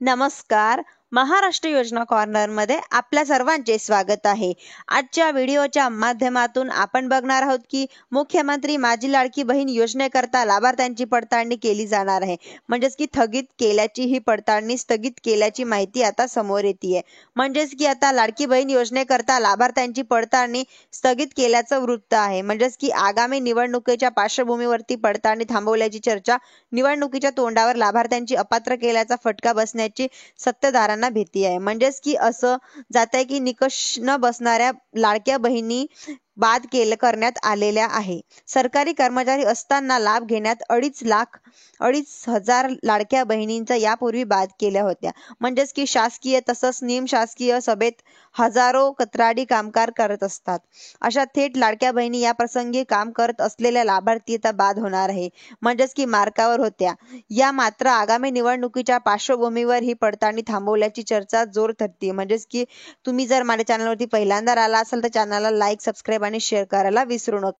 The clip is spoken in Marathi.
नमस्कार. महाराष्ट्र योजना कॉर्नरमध्ये आपल्या सर्वांचे स्वागत आहे. आजच्या व्हिडिओच्या माध्यमातून आपण बघणार आहोत की मुख्यमंत्री माझी लाडकी बहीण योजनेकरता लाभार्थ्यांची पडताळणी केली जाणार आहे. म्हणजेच की ही पडताळणी स्थगित केल्याची माहिती आता समोर येते. म्हणजेच की आता लाडकी बहीण योजनेकरता लाभार्थ्यांची पडताळणी स्थगित केल्याचं वृत्त आहे. म्हणजेच की आगामी निवडणुकीच्या पार्श्वभूमीवरती पडताळणी थांबवल्याची चर्चा, निवडणुकीच्या तोंडावर लाभार्थ्यांची अपात्र केल्याचा फटका बसण्याची सत्ताधाऱ्यांना भीती आहे. म्हणजेच की असं जात की निकष न बसणाऱ्या लाडक्या बहिणी बाद करण्यात आलेल्या आहे. सरकारी कर्मचारी असताना लाभ घेण्यात 2.5 हजार लाडक्या बहिणींचा यापूर्वी बाद केल्या होत्या. म्हणजेच की शासकीय तसंच निमशासकीय सभेत हजारो कंत्राटी कामगार करत असतात. अशा थेट लाडक्या बहिणी या प्रसंगी काम करत असलेल्या लाभार्थी आता बाद होणार आहे. म्हणजेच की मार्कावर होत्या. या मात्र आगामी निवडणुकीच्या पार्श्वभूमीवर ही पडताळणी थांबवल्याची चर्चा जोर धरते. म्हणजेच की तुम्ही जर माझ्या चॅनलवरती पहिल्यांदा आला असाल तर चॅनलला लाईक, सबस्क्राईब आणि शेअर करायला विसरू नका.